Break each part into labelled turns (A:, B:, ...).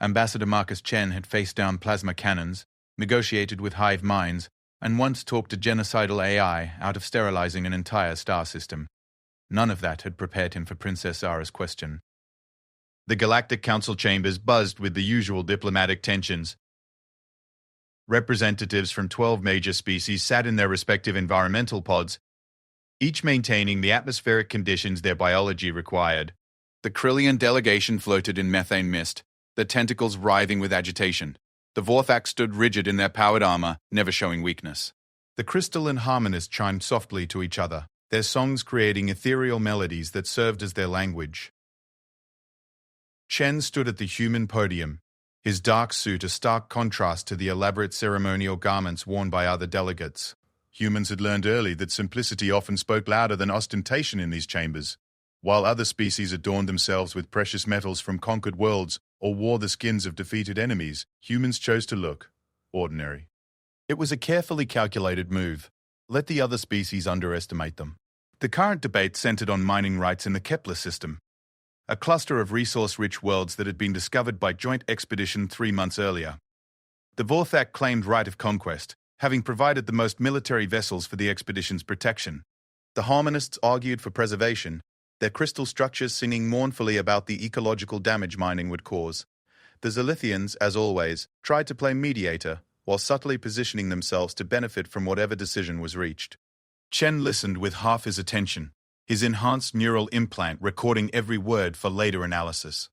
A: Ambassador Marcus Chen had faced down plasma cannons, negotiated with hive minds, and once talked a genocidal AI out of sterilizing an entire star system. None of that had prepared him for Princess Zara's question. The Galactic Council chambers buzzed with the usual diplomatic tensions. Representatives from 12 major species sat in their respective environmental pods, each maintaining the atmospheric conditions their biology required. The Krillian delegation floated in methane mist, their tentacles writhing with agitation. The Vorthak stood rigid in their powered armor, never showing weakness. The crystalline harmonists chimed softly to each other, their songs creating ethereal melodies that served as their language. Chen stood at the human podium, his dark suit a stark contrast to the elaborate ceremonial garments worn by other delegates. Humans had learned early that simplicity often spoke louder than ostentation in these chambers. While other species adorned themselves with precious metals from conquered worlds or wore the skins of defeated enemies, humans chose to look ordinary. It was a carefully calculated move. Let the other species underestimate them. The current debate centered on mining rights in the Kepler system, a cluster of resource-rich worlds that had been discovered by joint expedition 3 months earlier. The Vorthak claimed right of conquest, having provided the most military vessels for the expedition's protection. The harmonists argued for preservation, their crystal structures singing mournfully about the ecological damage mining would cause. The Zilithians, as always, tried to play mediator, while subtly positioning themselves to benefit from whatever decision was reached. Chen listened with half his attention, his enhanced neural implant recording every word for later analysis.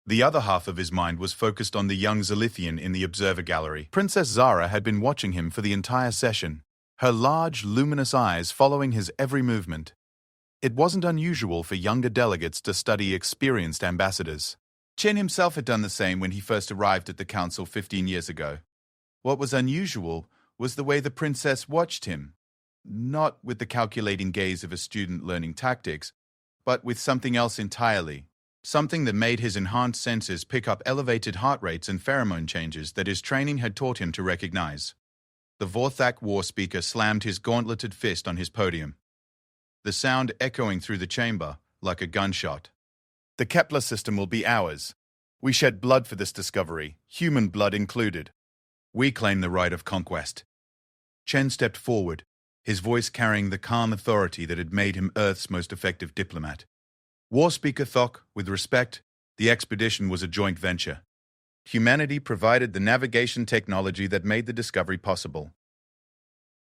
A: The other half of his mind was focused on the young Zilithian in the observer gallery. Princess Zara had been watching him for the entire session, her large, luminous eyes following his every movement. It wasn't unusual for younger delegates to study experienced ambassadors. Chen himself had done the same when he first arrived at the council 15 years ago. What was unusual was the way the princess watched him, not with the calculating gaze of a student learning tactics, but with something else entirely, something that made his enhanced senses pick up elevated heart rates and pheromone changes that his training had taught him to recognize. The Vorthak war speaker slammed his gauntleted fist on his podium, the sound echoing through the chamber like a gunshot. The Kepler system will be ours. We shed blood for this discovery, human blood included. We claim the right of conquest. Chen stepped forward, his voice carrying the calm authority that had made him Earth's most effective diplomat. War Speaker Thok, with respect, the expedition was a joint venture. Humanity provided the navigation technology that made the discovery possible.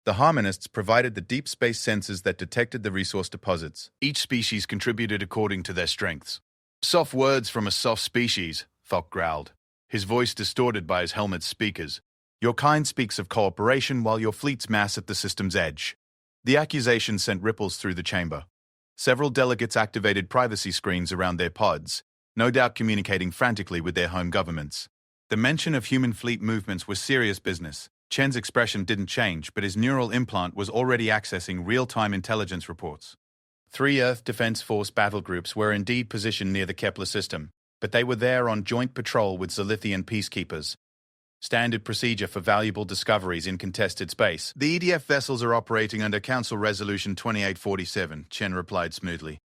A: The harmonists provided the deep space sensors that detected the resource deposits. Each species contributed according to their strengths. Soft words from a soft species, Thok growled, his voice distorted by his helmet's speakers. Your kind speaks of cooperation while your fleets mass at the system's edge. The accusation sent ripples through the chamber. Several delegates activated privacy screens around their pods, no doubt communicating frantically with their home governments. The mention of human fleet movements was serious business. Chen's expression didn't change, but his neural implant was already accessing real-time intelligence reports. 3 Earth Defense Force battle groups were indeed positioned near the Kepler system, but they were there on joint patrol with Zilithian peacekeepers. Standard procedure for valuable discoveries in contested space. The EDF vessels are operating under Council Resolution 2847, Chen replied smoothly.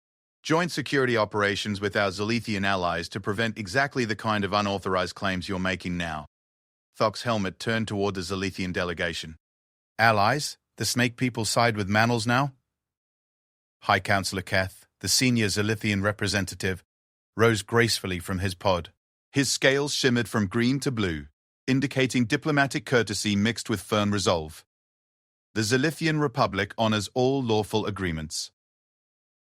A: Joint security operations with our Zilithian allies to prevent exactly the kind of unauthorized claims you're making now. Thok's helmet turned toward the Zilithian delegation. Allies? The snake people side with Manals now? High Councillor Keth, the senior Zilithian representative, rose gracefully from his pod. His scales shimmered from green to blue, indicating diplomatic courtesy mixed with firm resolve. The Zilithian Republic honors all lawful agreements.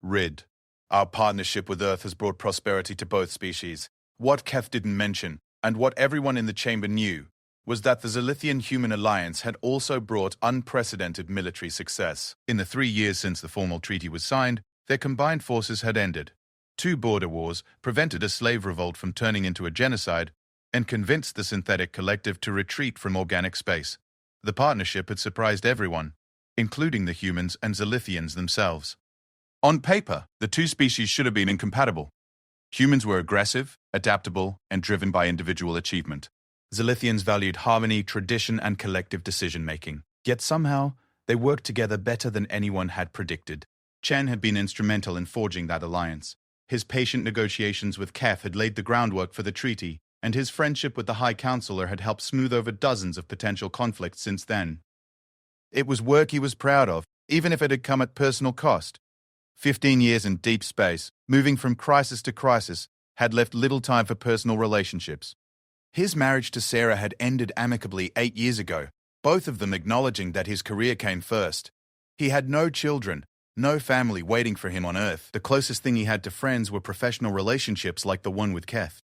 A: Rid. Our partnership with Earth has brought prosperity to both species. What Keth didn't mention, and what everyone in the chamber knew, was that the Zilithian-Human Alliance had also brought unprecedented military success. In the 3 years since the formal treaty was signed, their combined forces had ended. 2 border wars prevented a slave revolt from turning into a genocide, and convinced the synthetic collective to retreat from organic space. The partnership had surprised everyone, including the humans and Zilithians themselves. On paper, the 2 species should have been incompatible. Humans were aggressive, adaptable, and driven by individual achievement. Zilithians valued harmony, tradition, and collective decision-making. Yet somehow, they worked together better than anyone had predicted. Chen had been instrumental in forging that alliance. His patient negotiations with Keth had laid the groundwork for the treaty, and his friendship with the High Counselor had helped smooth over dozens of potential conflicts since then. It was work he was proud of, even if it had come at personal cost. 15 years in deep space, moving from crisis to crisis, had left little time for personal relationships. His marriage to Sarah had ended amicably 8 years ago, both of them acknowledging that his career came first. He had no children, no family waiting for him on Earth. The closest thing he had to friends were professional relationships like the one with Keth.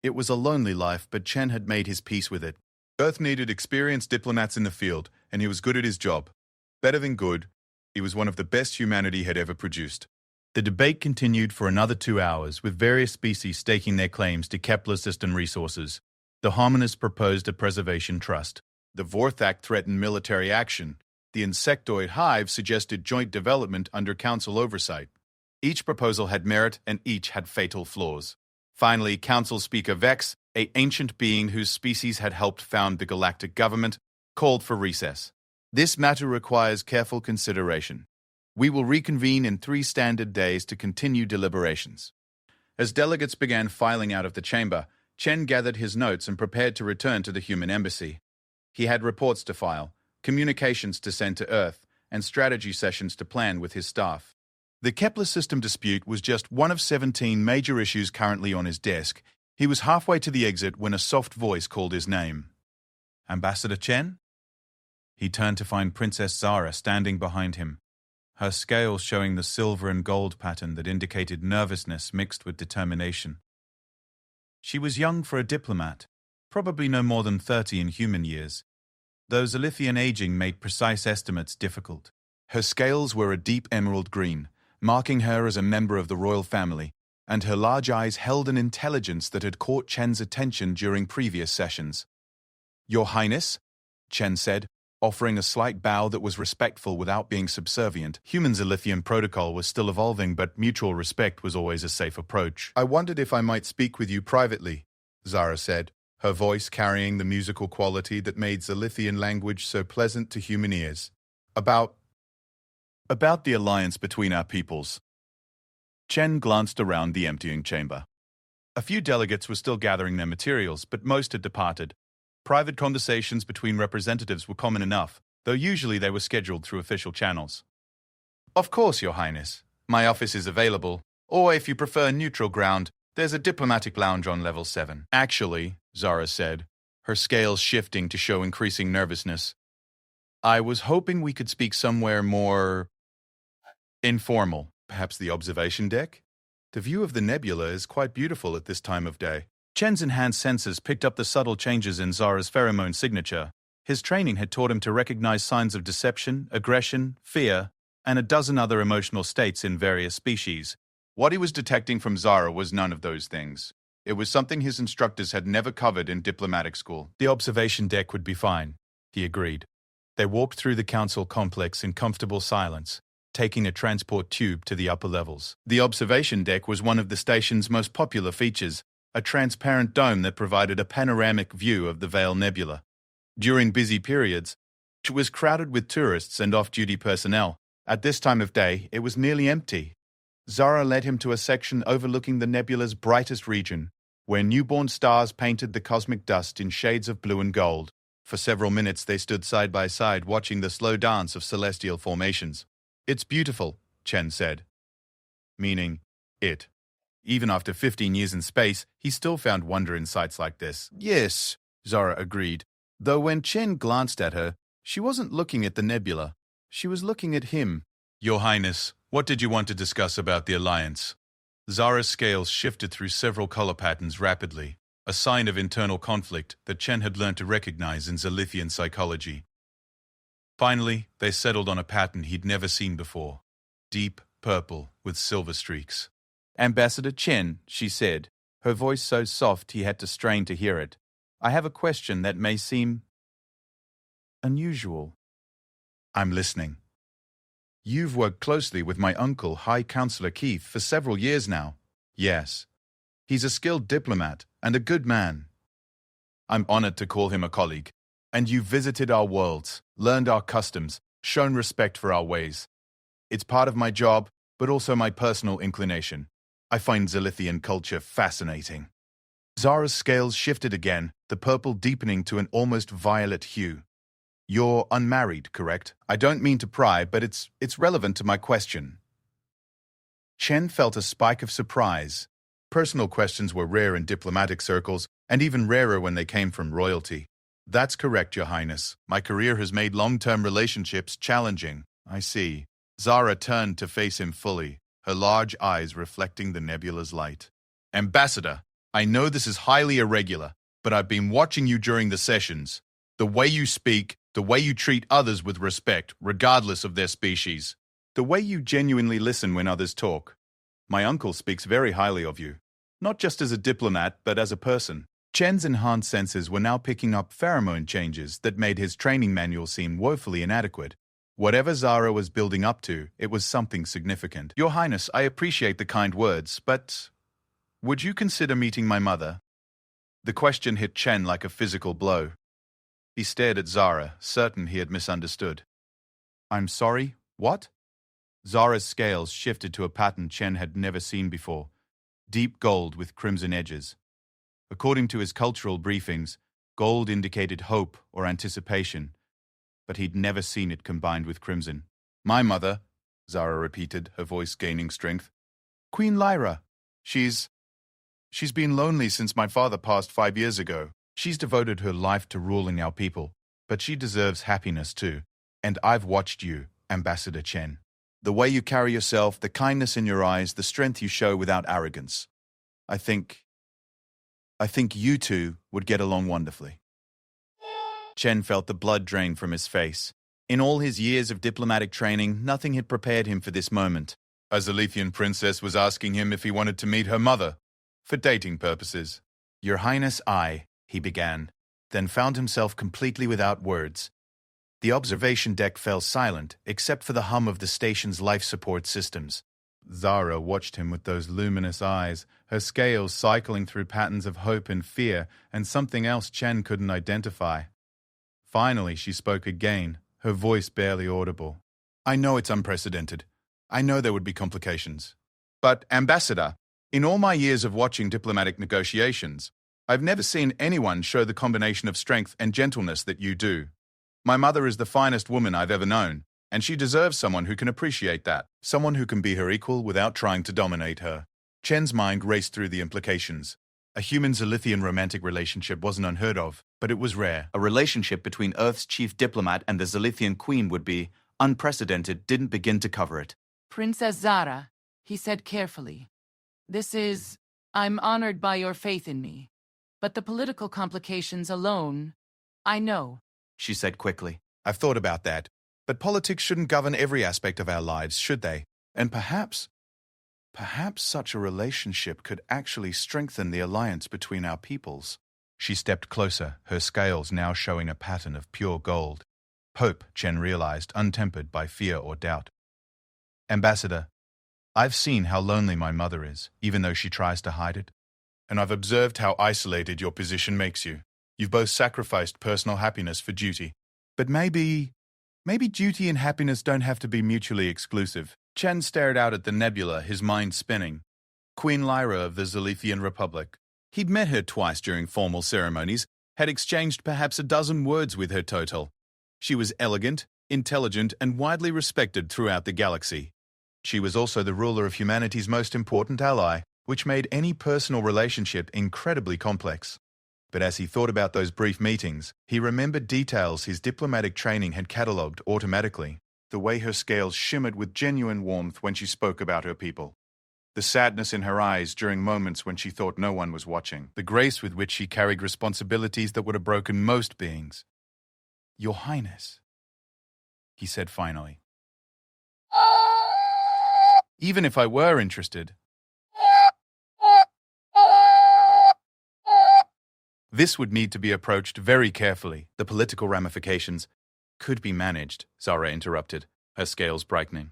A: It was a lonely life, but Chen had made his peace with it. Earth needed experienced diplomats in the field, and he was good at his job. Better than good, he was one of the best humanity had ever produced. The debate continued for another 2 hours, with various species staking their claims to Kepler system resources. The Harmonists proposed a preservation trust. The Vorthak threatened military action. The insectoid hive suggested joint development under council oversight. Each proposal had merit and each had fatal flaws. Finally, Council Speaker Vex, an ancient being whose species had helped found the galactic government, called for recess. This matter requires careful consideration. We will reconvene in 3 standard days to continue deliberations. As delegates began filing out of the chamber, Chen gathered his notes and prepared to return to the human embassy. He had reports to file, communications to send to Earth, and strategy sessions to plan with his staff. The Kepler system dispute was just one of 17 major issues currently on his desk. He was halfway to the exit when a soft voice called his name. "Ambassador Chen?" He turned to find Princess Zara standing behind him, her scales showing the silver and gold pattern that indicated nervousness mixed with determination. She was young for a diplomat, probably no more than 30 in human years, though Zalithian aging made precise estimates difficult. Her scales were a deep emerald green, marking her as a member of the royal family, and her large eyes held an intelligence that had caught Chen's attention during previous sessions. "Your Highness," Chen said, offering a slight bow that was respectful without being subservient. Human Zalithian protocol was still evolving, but mutual respect was always a safe approach. "I wondered if I might speak with you privately," Zara said, her voice carrying the musical quality that made Zalithian language so pleasant to human ears. About the alliance between our peoples." Chen glanced around the emptying chamber. A few delegates were still gathering their materials, but most had departed. Private conversations between representatives were common enough, though usually they were scheduled through official channels. "Of course, Your Highness. My office is available, or if you prefer neutral ground, there's a diplomatic lounge on level 7. "Actually," Zara said, her scales shifting to show increasing nervousness, "I was hoping we could speak somewhere more informal, perhaps the observation deck? The view of the nebula is quite beautiful at this time of day." Chen's enhanced senses picked up the subtle changes in Zara's pheromone signature. His training had taught him to recognize signs of deception, aggression, fear, and a dozen other emotional states in various species. What he was detecting from Zara was none of those things. It was something his instructors had never covered in diplomatic school. The observation deck would be fine, he agreed. They walked through the council complex in comfortable silence, taking a transport tube to the upper levels. The observation deck was one of the station's most popular features, a transparent dome that provided a panoramic view of the Veil Nebula. During busy periods, it was crowded with tourists and off-duty personnel. At this time of day, it was nearly empty. Zara led him to a section overlooking the nebula's brightest region, where newborn stars painted the cosmic dust in shades of blue and gold. For several minutes they stood side by side watching the slow dance of celestial formations. "It's beautiful," Chen said. Meaning, it. Even after 15 years in space, he still found wonder in sights like this. "Yes," Zara agreed, though when Chen glanced at her, she wasn't looking at the nebula. She was looking at him. "Your Highness, what did you want to discuss about the alliance?" Zara's scales shifted through several color patterns rapidly, a sign of internal conflict that Chen had learned to recognize in Zalithian psychology. Finally, they settled on a pattern he'd never seen before, deep purple with silver streaks. "Ambassador Chen," she said, her voice so soft he had to strain to hear it. "I have a question that may seem unusual." "I'm listening." "You've worked closely with my uncle, High Counselor Keith, for several years now." "Yes. He's a skilled diplomat and a good man." "I'm honored to call him a colleague. And you've visited our worlds, learned our customs, shown respect for our ways. It's part of my job, but also my personal inclination. I find Zalithian culture fascinating." Zara's scales shifted again, the purple deepening to an almost violet hue. You're unmarried, correct? I don't mean to pry, but it's relevant to my question. Chen felt a spike of surprise. Personal questions were rare in diplomatic circles, and even rarer when they came from royalty. That's correct, Your Highness. My career has made long-term relationships challenging. I see. Zara turned to face him fully, her large eyes reflecting the nebula's light. Ambassador, I know this is highly irregular, but I've been watching you during the sessions. The way you speak, the way you treat others with respect, regardless of their species. The way you genuinely listen when others talk. My uncle speaks very highly of you. Not just as a diplomat, but as a person. Chen's enhanced senses were now picking up pheromone changes that made his training manual seem woefully inadequate. Whatever Zara was building up to, it was something significant. Your Highness, I appreciate the kind words, but would you consider meeting my mother? The question hit Chen like a physical blow. He stared at Zara, certain he had misunderstood. I'm sorry, what? Zara's scales shifted to a pattern Chen had never seen before. Deep gold with crimson edges. According to his cultural briefings, gold indicated hope or anticipation, but he'd never seen it combined with crimson. My mother, Zara repeated, her voice gaining strength. Queen Lyra. She's been lonely since my father passed 5 years ago. She's devoted her life to ruling our people, but she deserves happiness too. And I've watched you, Ambassador Chen. The way you carry yourself, the kindness in your eyes, the strength you show without arrogance. I think you two would get along wonderfully. Chen felt the blood drain from his face. In all his years of diplomatic training, nothing had prepared him for this moment. A Zalithian princess was asking him if he wanted to meet her mother, for dating purposes. Your Highness, he began, then found himself completely without words. The observation deck fell silent, except for the hum of the station's life support systems. Zara watched him with those luminous eyes, her scales cycling through patterns of hope and fear, and something else Chen couldn't identify. Finally, she spoke again, her voice barely audible. I know it's unprecedented. I know there would be complications. But, Ambassador, in all my years of watching diplomatic negotiations, I've never seen anyone show the combination of strength and gentleness that you do. My mother is the finest woman I've ever known, and she deserves someone who can appreciate that, someone who can be her equal without trying to dominate her. Chen's mind raced through the implications. A human-Zalithian romantic relationship wasn't unheard of, but it was rare. A relationship between Earth's chief diplomat and the Zalithian queen would be unprecedented, didn't begin to cover it.
B: Princess Zara, he said carefully. I'm honored by your faith in me. But the political complications alone, I know,
A: she said quickly. I've thought about that. But politics shouldn't govern every aspect of our lives, should they? And perhaps such a relationship could actually strengthen the alliance between our peoples. She stepped closer, her scales now showing a pattern of pure gold. Hope, Chen realized, untempered by fear or doubt. Ambassador, I've seen how lonely my mother is, even though she tries to hide it. And I've observed how isolated your position makes you. You've both sacrificed personal happiness for duty. But maybe duty and happiness don't have to be mutually exclusive. Chen stared out at the nebula, his mind spinning. Queen Lyra of the Zalithian Republic. He'd met her twice during formal ceremonies, had exchanged perhaps a dozen words with her total. She was elegant, intelligent, and widely respected throughout the galaxy. She was also the ruler of humanity's most important ally, which made any personal relationship incredibly complex. But as he thought about those brief meetings, he remembered details his diplomatic training had catalogued automatically. The way her scales shimmered with genuine warmth when she spoke about her people. The sadness in her eyes during moments when she thought no one was watching. The grace with which she carried responsibilities that would have broken most beings. Your Highness, he said finally. Even if I were interested, this would need to be approached very carefully. The political ramifications could be managed, Zara interrupted, her scales brightening.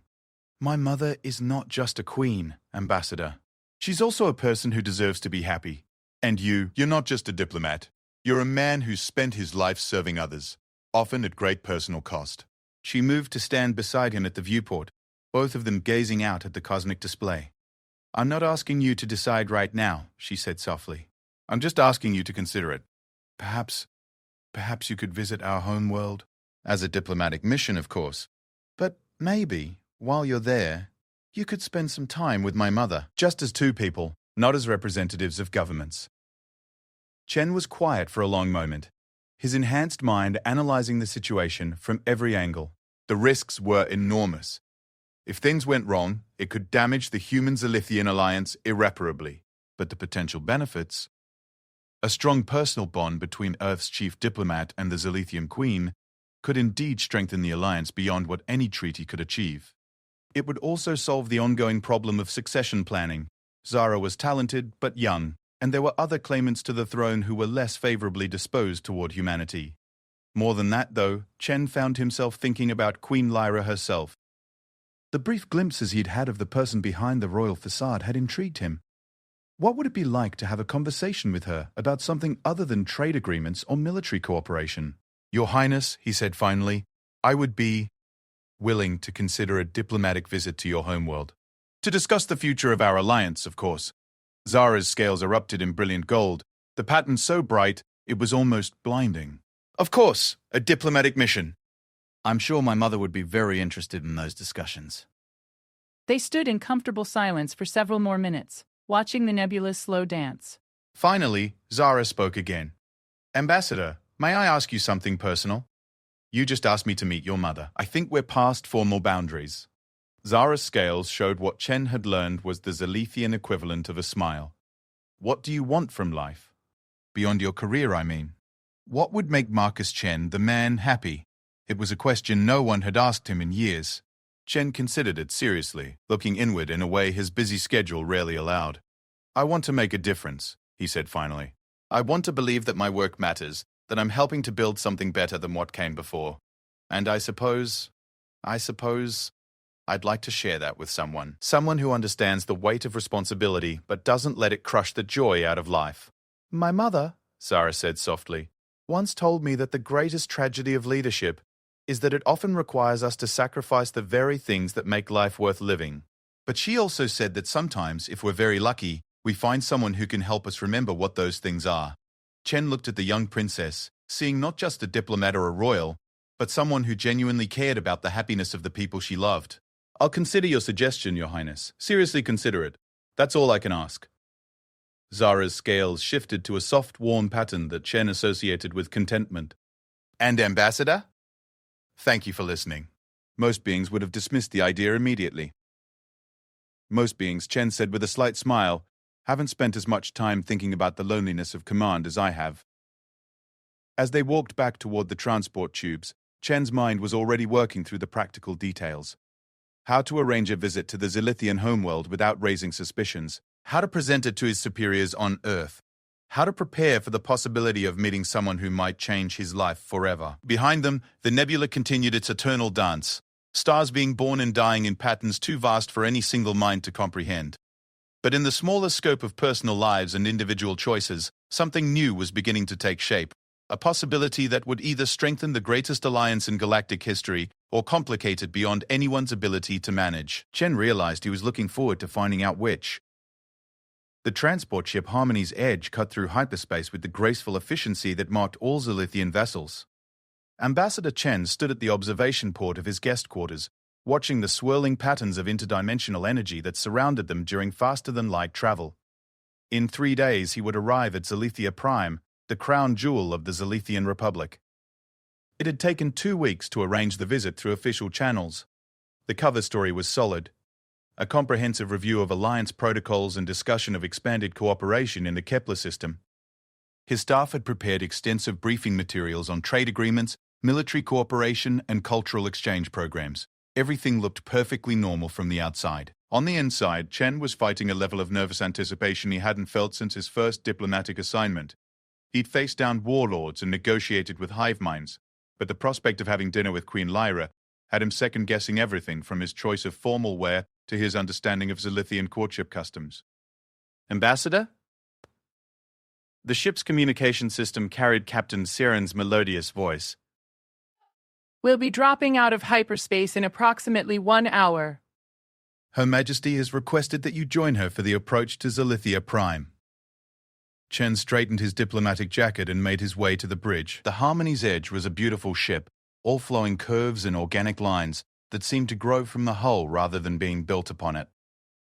A: My mother is not just a queen, Ambassador. She's also a person who deserves to be happy. And you're not just a diplomat. You're a man who's spent his life serving others, often at great personal cost. She moved to stand beside him at the viewport, both of them gazing out at the cosmic display. I'm not asking you to decide right now, she said softly. I'm just asking you to consider it. Perhaps you could visit our home world? As a diplomatic mission, of course. But maybe, while you're there, you could spend some time with my mother, just as two people, not as representatives of governments. Chen was quiet for a long moment, his enhanced mind analyzing the situation from every angle. The risks were enormous. If things went wrong, it could damage the human-Zilithian alliance irreparably. But the potential benefits? A strong personal bond between Earth's chief diplomat and the Zilithian queen could indeed strengthen the alliance beyond what any treaty could achieve. It would also solve the ongoing problem of succession planning. Zara was talented but young, and there were other claimants to the throne who were less favorably disposed toward humanity. More than that, though, Chen found himself thinking about Queen Lyra herself. The brief glimpses he'd had of the person behind the royal facade had intrigued him. What would it be like to have a conversation with her about something other than trade agreements or military cooperation? Your Highness, he said finally, I would be willing to consider a diplomatic visit to your homeworld. To discuss the future of our alliance, of course. Zara's scales erupted in brilliant gold, the pattern so bright it was almost blinding. Of course, a diplomatic mission. I'm sure my mother would be very interested in those discussions.
B: They stood in comfortable silence for several more minutes, watching the nebula's slow dance.
A: Finally, Zara spoke again. Ambassador, may I ask you something personal? You just asked me to meet your mother. I think we're past formal boundaries. Zara's scales showed what Chen had learned was the Zilithian equivalent of a smile. What do you want from life? Beyond your career, I mean. What would make Marcus Chen, the man, happy? It was a question no one had asked him in years. Chen considered it seriously, looking inward in a way his busy schedule rarely allowed. I want to make a difference, he said finally. I want to believe that my work matters, that I'm helping to build something better than what came before. And I suppose I'd like to share that with someone. Someone who understands the weight of responsibility but doesn't let it crush the joy out of life. My mother, Zara said softly, once told me that the greatest tragedy of leadership is that it often requires us to sacrifice the very things that make life worth living. But she also said that sometimes, if we're very lucky, we find someone who can help us remember what those things are. Chen looked at the young princess, seeing not just a diplomat or a royal, but someone who genuinely cared about the happiness of the people she loved. I'll consider your suggestion, Your Highness. Seriously consider it. That's all I can ask. Zara's scales shifted to a soft, warm pattern that Chen associated with contentment. And Ambassador? Thank you for listening. Most beings would have dismissed the idea immediately. Most beings, Chen said with a slight smile, haven't spent as much time thinking about the loneliness of command as I have. As they walked back toward the transport tubes, Chen's mind was already working through the practical details. How to arrange a visit to the Zilithian homeworld without raising suspicions. How to present it to his superiors on Earth. How to prepare for the possibility of meeting someone who might change his life forever. Behind them, the nebula continued its eternal dance, stars being born and dying in patterns too vast for any single mind to comprehend. But in the smaller scope of personal lives and individual choices, something new was beginning to take shape, a possibility that would either strengthen the greatest alliance in galactic history or complicate it beyond anyone's ability to manage. Chen realized he was looking forward to finding out which. The transport ship Harmony's Edge cut through hyperspace with the graceful efficiency that marked all Zilithian vessels. Ambassador Chen stood at the observation port of his guest quarters, watching the swirling patterns of interdimensional energy that surrounded them during faster-than-light travel. In 3 days he would arrive at Zilithia Prime, the crown jewel of the Zilithian Republic. It had taken 2 weeks to arrange the visit through official channels. The cover story was solid. A comprehensive review of alliance protocols and discussion of expanded cooperation in the Kepler system. His staff had prepared extensive briefing materials on trade agreements, military cooperation, and cultural exchange programs. Everything looked perfectly normal from the outside. On the inside, Chen was fighting a level of nervous anticipation he hadn't felt since his first diplomatic assignment. He'd faced down warlords and negotiated with hive minds, but the prospect of having dinner with Queen Lyra had him second-guessing everything from his choice of formal wear to his understanding of Zilithian courtship customs. Ambassador? The ship's communication system carried Captain Siren's melodious voice.
B: We'll be dropping out of hyperspace in approximately 1 hour.
A: Her Majesty has requested that you join her for the approach to Zilithia Prime. Chen straightened his diplomatic jacket and made his way to the bridge. The Harmony's Edge was a beautiful ship, all flowing curves and organic lines that seemed to grow from the hull rather than being built upon it.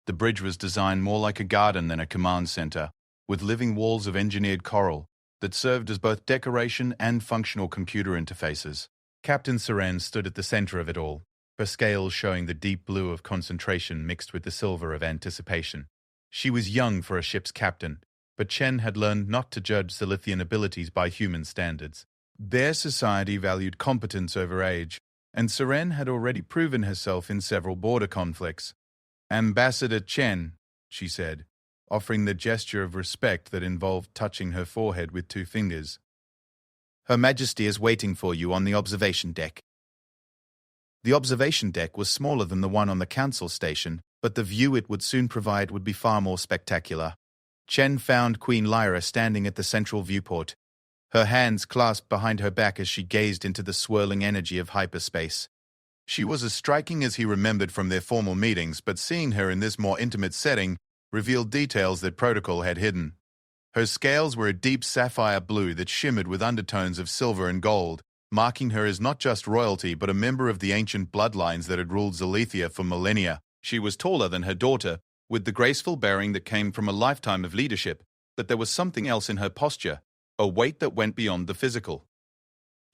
A: The bridge was designed more like a garden than a command center, with living walls of engineered coral that served as both decoration and functional computer interfaces. Captain Seren stood at the center of it all, her scales showing the deep blue of concentration mixed with the silver of anticipation. She was young for a ship's captain, but Chen had learned not to judge Zilithian abilities by human standards. Their society valued competence over age, and Seren had already proven herself in several border conflicts. "Ambassador Chen," she said, offering the gesture of respect that involved touching her forehead with 2 fingers. "Her Majesty is waiting for you on the observation deck." The observation deck was smaller than the one on the council station, but the view it would soon provide would be far more spectacular. Chen found Queen Lyra standing at the central viewport, her hands clasped behind her back as she gazed into the swirling energy of hyperspace. She was as striking as he remembered from their formal meetings, but seeing her in this more intimate setting revealed details that protocol had hidden. Her scales were a deep sapphire blue that shimmered with undertones of silver and gold, marking her as not just royalty but a member of the ancient bloodlines that had ruled Zalithia for millennia. She was taller than her daughter, with the graceful bearing that came from a lifetime of leadership, but there was something else in her posture, a weight that went beyond the physical.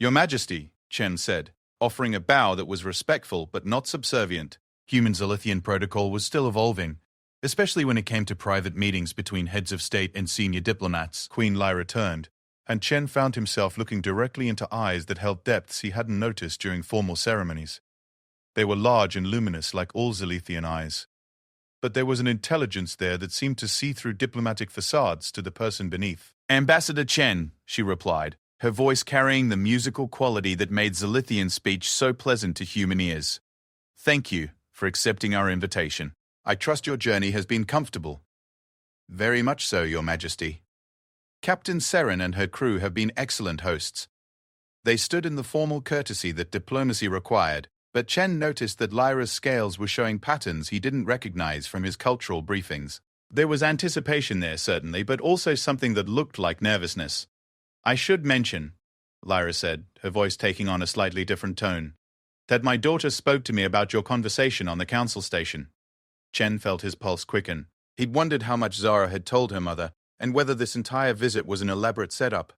A: "Your Majesty," Chen said, offering a bow that was respectful but not subservient. Human Zalithian protocol was still evolving, especially when it came to private meetings between heads of state and senior diplomats. Queen Lyra turned, and Chen found himself looking directly into eyes that held depths he hadn't noticed during formal ceremonies. They were large and luminous like all Zalithian eyes, but there was an intelligence there that seemed to see through diplomatic facades to the person beneath. "Ambassador Chen," she replied, her voice carrying the musical quality that made Zalithian speech so pleasant to human ears. "Thank you for accepting our invitation. I trust your journey has been comfortable." "Very much so, Your Majesty." Captain Seren and her crew have been excellent hosts. They stood in the formal courtesy that diplomacy required, but Chen noticed that Lyra's scales were showing patterns he didn't recognize from his cultural briefings. There was anticipation there, certainly, but also something that looked like nervousness. "I should mention," Lyra said, her voice taking on a slightly different tone, "that my daughter spoke to me about your conversation on the council station." Chen felt his pulse quicken. He'd wondered how much Zara had told her mother, and whether this entire visit was an elaborate setup.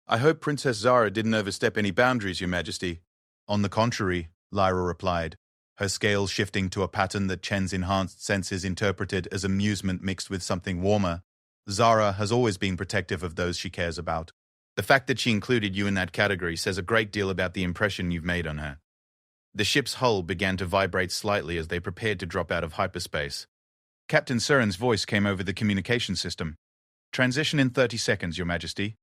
A: "I hope Princess Zara didn't overstep any boundaries, Your Majesty." "On the contrary," Lyra replied, her scales shifting to a pattern that Chen's enhanced senses interpreted as amusement mixed with something warmer. "Zara has always been protective of those she cares about. The fact that she included you in that category says a great deal about the impression you've made on her." The ship's hull began to vibrate slightly as they prepared to drop out of hyperspace. Captain Seren's voice came over the communication system. "Transition in 30 seconds, Your Majesty."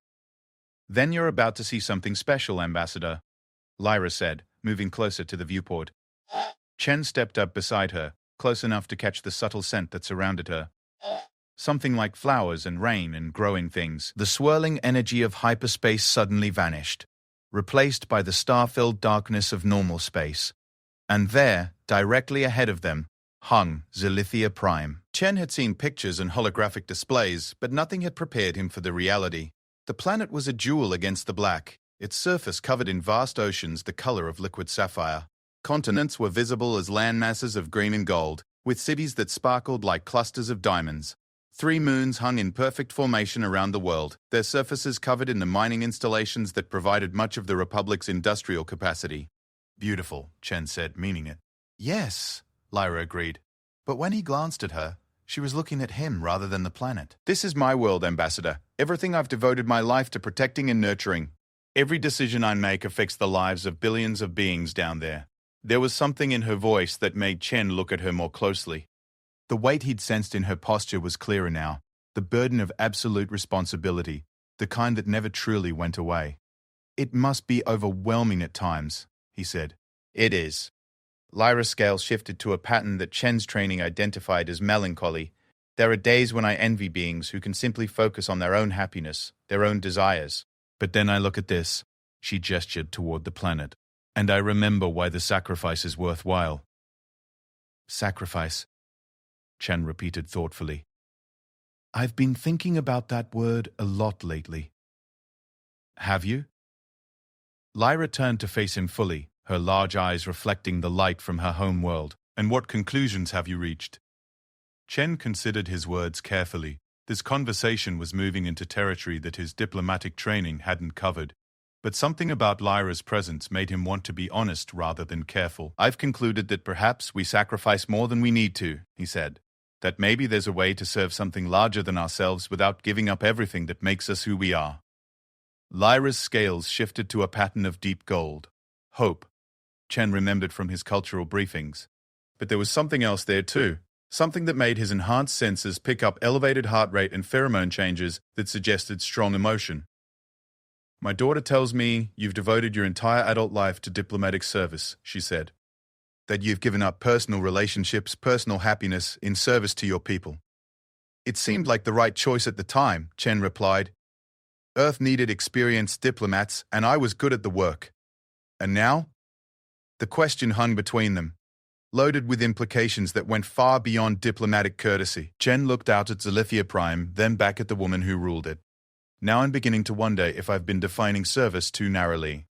A: "Then you're about to see something special, Ambassador," Lyra said, moving closer to the viewport. Chen stepped up beside her, close enough to catch the subtle scent that surrounded her. Something like flowers and rain and growing things. The swirling energy of hyperspace suddenly vanished, replaced by the star-filled darkness of normal space. And there, directly ahead of them, hung Zilithia Prime. Chen had seen pictures and holographic displays, but nothing had prepared him for the reality. The planet was a jewel against the black, its surface covered in vast oceans the color of liquid sapphire. Continents were visible as landmasses of green and gold, with cities that sparkled like clusters of diamonds. 3 moons hung in perfect formation around the world, their surfaces covered in the mining installations that provided much of the Republic's industrial capacity. "Beautiful," Chen said, meaning it. "Yes," Lyra agreed. But when he glanced at her, she was looking at him rather than the planet. "This is my world, Ambassador. Everything I've devoted my life to protecting and nurturing. Every decision I make affects the lives of billions of beings down there." There was something in her voice that made Chen look at her more closely. The weight he'd sensed in her posture was clearer now, the burden of absolute responsibility, the kind that never truly went away. "It must be overwhelming at times," he said. "It is." Lyra's scale shifted to a pattern that Chen's training identified as melancholy. "There are days when I envy beings who can simply focus on their own happiness, their own desires. But then I look at this," she gestured toward the planet, "and I remember why the sacrifice is worthwhile." "Sacrifice," Chen repeated thoughtfully. I've been thinking about that word a lot lately. Have you? Lyra turned to face him fully, her large eyes reflecting the light from her home world. And what conclusions have you reached? Chen considered his words carefully. This conversation was moving into territory that his diplomatic training hadn't covered. But something about Lyra's presence made him want to be honest rather than careful. I've concluded that perhaps we sacrifice more than we need to, he said. That maybe there's a way to serve something larger than ourselves without giving up everything that makes us who we are. Lyra's scales shifted to a pattern of deep gold. Hope. Chen remembered from his cultural briefings. But there was something else there too. Something that made his enhanced senses pick up elevated heart rate and pheromone changes that suggested strong emotion. My daughter tells me you've devoted your entire adult life to diplomatic service, she said. That you've given up personal relationships, personal happiness in service to your people. It seemed like the right choice at the time, Chen replied. Earth needed experienced diplomats, and I was good at the work. And now? The question hung between them, loaded with implications that went far beyond diplomatic courtesy. Chen looked out at Zalithia Prime, then back at the woman who ruled it. Now I'm beginning to wonder if I've been defining service too narrowly,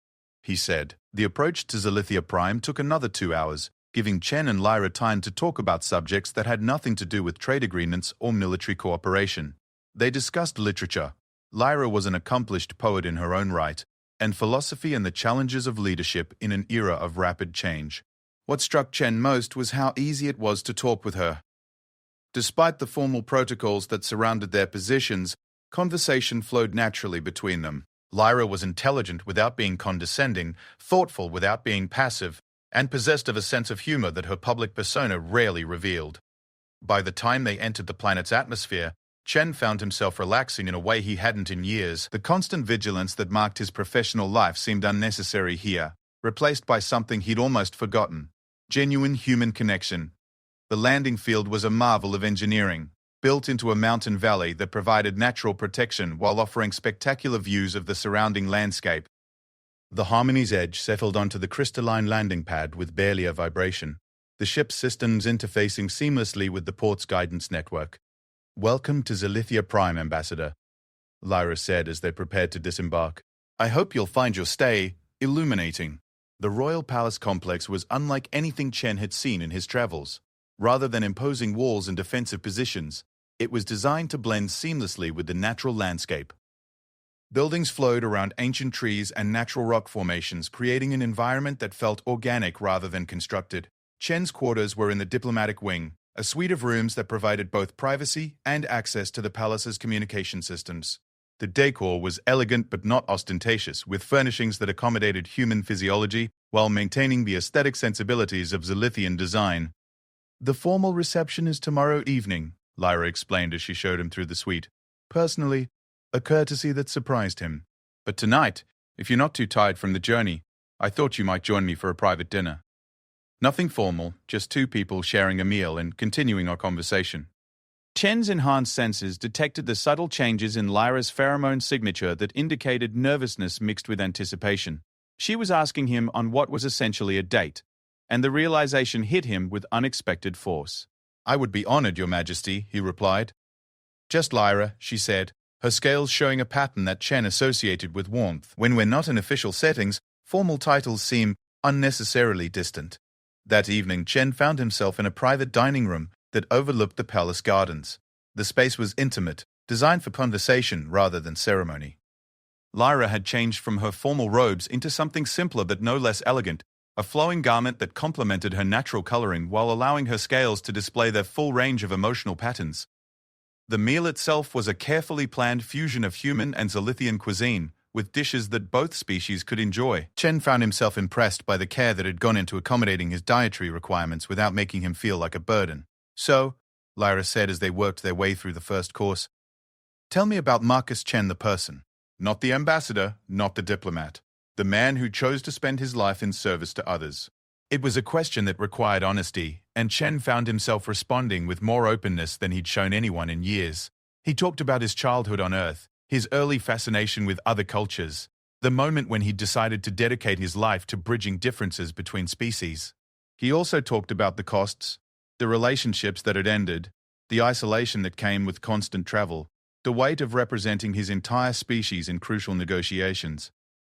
A: he said. The approach to Zalithia Prime took another 2 hours, giving Chen and Lyra time to talk about subjects that had nothing to do with trade agreements or military cooperation. They discussed literature. Lyra was an accomplished poet in her own right, and philosophy and the challenges of leadership in an era of rapid change. What struck Chen most was how easy it was to talk with her. Despite the formal protocols that surrounded their positions, conversation flowed naturally between them. Lyra was intelligent without being condescending, thoughtful without being passive, and possessed of a sense of humor that her public persona rarely revealed. By the time they entered the planet's atmosphere, Chen found himself relaxing in a way he hadn't in years. The constant vigilance that marked his professional life seemed unnecessary here, replaced by something he'd almost forgotten. Genuine human connection. The landing field was a marvel of engineering, built into a mountain valley that provided natural protection while offering spectacular views of the surrounding landscape. The Harmony's edge settled onto the crystalline landing pad with barely a vibration, the ship's systems interfacing seamlessly with the port's guidance network. Welcome to Zalithia Prime, Ambassador, Lyra said as they prepared to disembark. I hope you'll find your stay illuminating. The Royal Palace complex was unlike anything Chen had seen in his travels. Rather than imposing walls and defensive positions, it was designed to blend seamlessly with the natural landscape. Buildings flowed around ancient trees and natural rock formations, creating an environment that felt organic rather than constructed. Chen's quarters were in the diplomatic wing, a suite of rooms that provided both privacy and access to the palace's communication systems. The decor was elegant but not ostentatious, with furnishings that accommodated human physiology while maintaining the aesthetic sensibilities of Zalithian design. The formal reception is tomorrow evening, Lyra explained as she showed him through the suite. Personally, a courtesy that surprised him. But tonight, if you're not too tired from the journey, I thought you might join me for a private dinner. Nothing formal, just two people sharing a meal and continuing our conversation. Chen's enhanced senses detected the subtle changes in Lyra's pheromone signature that indicated nervousness mixed with anticipation. She was asking him on what was essentially a date, and the realization hit him with unexpected force. I would be honored, Your Majesty, he replied. Just Lyra, she said, her scales showing a pattern that Chen associated with warmth. When we're not in official settings, formal titles seem unnecessarily distant. That evening, Chen found himself in a private dining room that overlooked the palace gardens. The space was intimate, designed for conversation rather than ceremony. Lyra had changed from her formal robes into something simpler but no less elegant, a flowing garment that complemented her natural coloring while allowing her scales to display their full range of emotional patterns. The meal itself was a carefully planned fusion of human and Zalithian cuisine, with dishes that both species could enjoy. Chen found himself impressed by the care that had gone into accommodating his dietary requirements without making him feel like a burden. So, Lyra said as they worked their way through the first course, tell me about Marcus Chen the person. Not the ambassador, not the diplomat. The man who chose to spend his life in service to others. It was a question that required honesty, and Chen found himself responding with more openness than he'd shown anyone in years. He talked about his childhood on Earth, his early fascination with other cultures, the moment when he decided to dedicate his life to bridging differences between species. He also talked about the costs, the relationships that had ended, The isolation that came with constant travel, the weight of representing his entire species in crucial negotiations.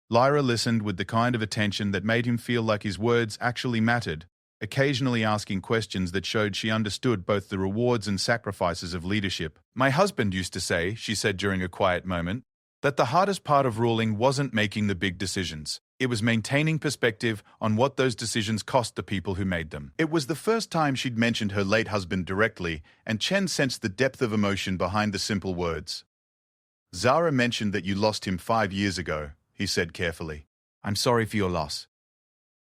A: Lyra listened with the kind of attention that made him feel like his words actually mattered, occasionally asking questions that showed she understood both the rewards and sacrifices of leadership. "My husband used to say," she said during a quiet moment, "that the hardest part of ruling wasn't making the big decisions. It was maintaining perspective on what those decisions cost the people who made them." It was the first time she'd mentioned her late husband directly, and Chen sensed the depth of emotion behind the simple words. "Zara mentioned that you lost him 5 years ago," he said carefully. "I'm sorry for your loss."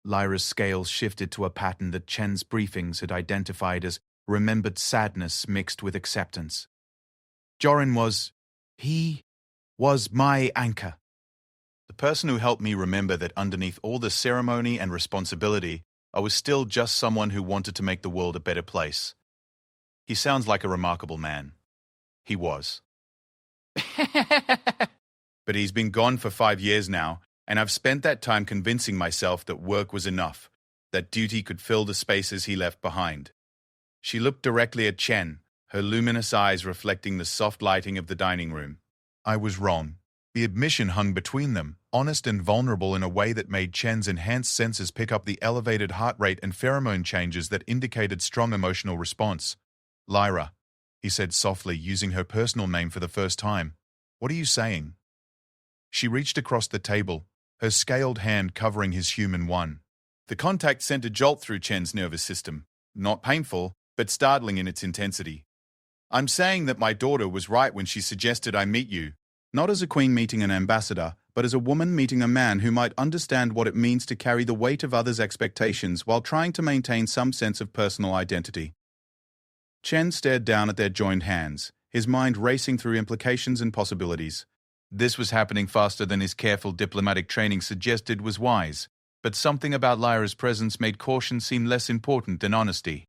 A: Lyra's scales shifted to a pattern that Chen's briefings had identified as remembered sadness mixed with acceptance. He was my anchor. The person who helped me remember that underneath all the ceremony and responsibility, I was still just someone who wanted to make the world a better place. He sounds like a remarkable man. He was. But he's been gone for 5 years now, and I've spent that time convincing myself that work was enough, that duty could fill the spaces he left behind. She looked directly at Chen, her luminous eyes reflecting the soft lighting of the dining room. I was wrong. The admission hung between them, honest and vulnerable in a way that made Chen's enhanced senses pick up the elevated heart rate and pheromone changes that indicated strong emotional response. "Lyra," he said softly, using her personal name for the first time. "What are you saying?" She reached across the table, her scaled hand covering his human one. The contact sent a jolt through Chen's nervous system, not painful, but startling in its intensity. "I'm saying that my daughter was right when she suggested I meet you, not as a queen meeting an ambassador, but as a woman meeting a man who might understand what it means to carry the weight of others' expectations while trying to maintain some sense of personal identity." Chen stared down at their joined hands, his mind racing through implications and possibilities. This was happening faster than his careful diplomatic training suggested was wise, but something about Lyra's presence made caution seem less important than honesty.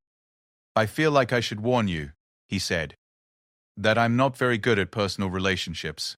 A: "I feel like I should warn you," he said, "that I'm not very good at personal relationships."